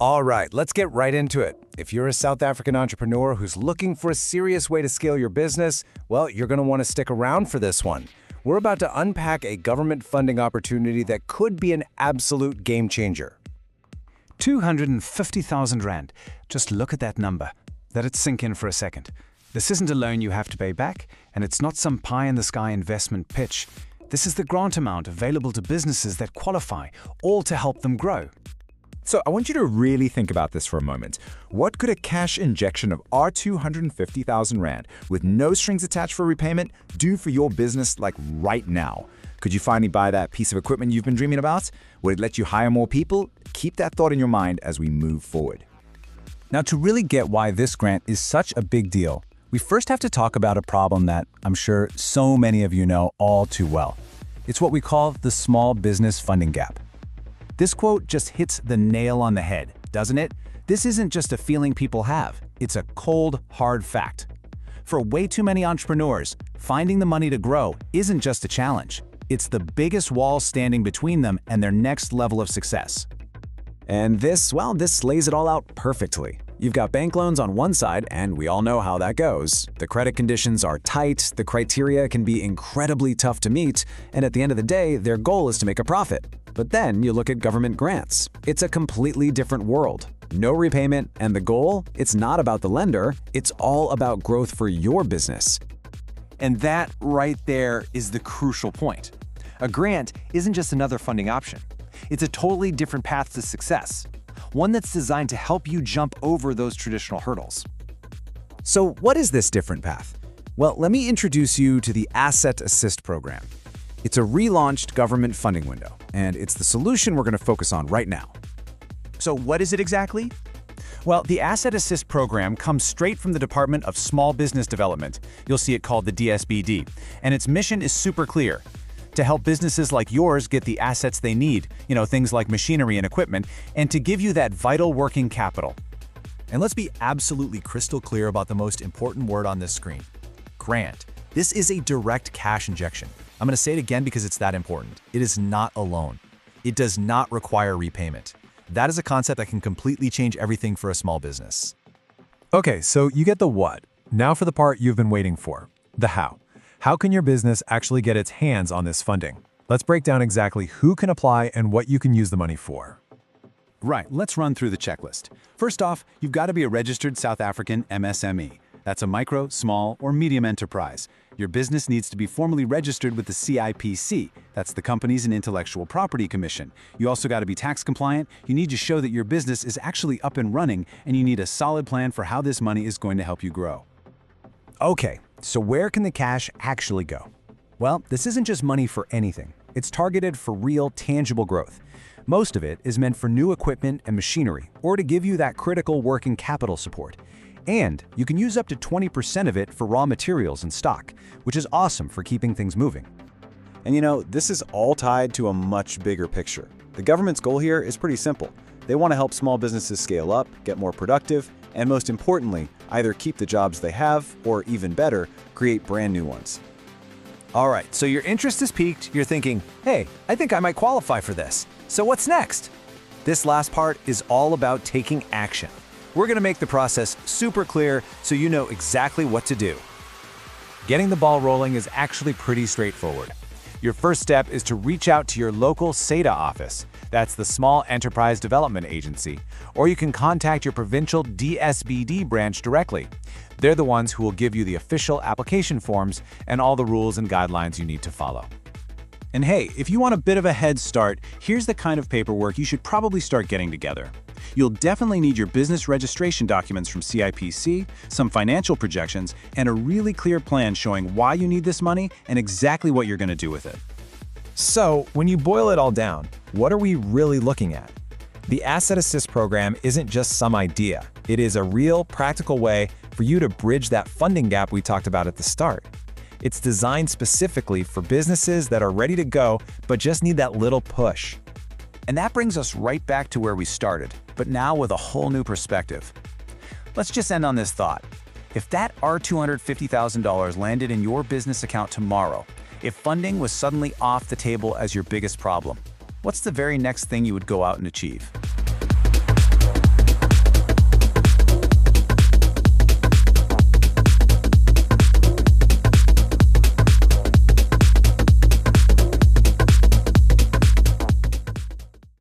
All right, let's get right into it. If you're a South African entrepreneur who's looking for a serious way to scale your business, well, you're going to want to stick around for this one. We're about to unpack a government funding opportunity that could be an absolute game changer. 250,000 Rand. Just look at that number. Let it sink in for a second. This isn't a loan you have to pay back, and it's not some pie-in-the-sky investment pitch. This is the grant amount available to businesses that qualify, all to help them grow. So I want you to really think about this for a moment. What could a cash injection of R250,000 Rand with no strings attached for repayment do for your business like right now? Could you finally buy that piece of equipment you've been dreaming about? Would it let you hire more people? Keep that thought in your mind as we move forward. Now, to really get why this grant is such a big deal, we first have to talk about a problem that I'm sure so many of you know all too well. It's what we call the small business funding gap. This quote just hits the nail on the head, doesn't it? This isn't just a feeling people have. It's a cold, hard fact. For way too many entrepreneurs, finding the money to grow isn't just a challenge. It's the biggest wall standing between them and their next level of success. And this lays it all out perfectly. You've got bank loans on one side, and we all know how that goes. The credit conditions are tight, the criteria can be incredibly tough to meet, and at the end of the day, their goal is to make a profit. But then you look at government grants. It's a completely different world. No repayment, and the goal? It's not about the lender, it's all about growth for your business. And that right there is the crucial point. A grant isn't just another funding option. It's a totally different path to success, one that's designed to help you jump over those traditional hurdles. So what is this different path? Well, let me introduce you to the Asset Assist program. It's a relaunched government funding window, and it's the solution we're going to focus on right now. So what is it exactly? Well, the Asset Assist program comes straight from the Department of Small Business Development. You'll see it called the DSBD, and its mission is super clear: to help businesses like yours get the assets they need, things like machinery and equipment, and to give you that vital working capital. And let's be absolutely crystal clear about the most important word on this screen: grant. This is a direct cash injection. I'm going to say it again because it's that important. It is not a loan. It does not require repayment. That is a concept that can completely change everything for a small business. Okay, so you get the what. Now for the part you've been waiting for, the how. How can your business actually get its hands on this funding? Let's break down exactly who can apply and what you can use the money for. Right, let's run through the checklist. First off, you've got to be a registered South African MSME. That's a micro, small, or medium enterprise. Your business needs to be formally registered with the CIPC. That's the Companies and Intellectual Property Commission. You also got to be tax compliant. You need to show that your business is actually up and running, and you need a solid plan for how this money is going to help you grow. Okay, so where can the cash actually go? Well, this isn't just money for anything. It's targeted for real, tangible growth. Most of it is meant for new equipment and machinery, or to give you that critical working capital support. And you can use up to 20% of it for raw materials and stock, which is awesome for keeping things moving. And this is all tied to a much bigger picture. The government's goal here is pretty simple. They want to help small businesses scale up, get more productive, and most importantly, either keep the jobs they have, or even better, create brand new ones. All right, so your interest is piqued. You're thinking, hey, I think I might qualify for this. So what's next? This last part is all about taking action. We're going to make the process super clear so you know exactly what to do. Getting the ball rolling is actually pretty straightforward. Your first step is to reach out to your local Seda office. That's the Small Enterprise Development Agency. Or you can contact your provincial DSBD branch directly. They're the ones who will give you the official application forms and all the rules and guidelines you need to follow. And hey, if you want a bit of a head start, here's the kind of paperwork you should probably start getting together. You'll definitely need your business registration documents from CIPC, some financial projections, and a really clear plan showing why you need this money and exactly what you're going to do with it. So, when you boil it all down, what are we really looking at? The Asset Assist program isn't just some idea. It is a real, practical way for you to bridge that funding gap we talked about at the start. It's designed specifically for businesses that are ready to go but just need that little push. And that brings us right back to where we started, but now with a whole new perspective. Let's just end on this thought. If that R250,000 landed in your business account tomorrow, if funding was suddenly off the table as your biggest problem, what's the very next thing you would go out and achieve?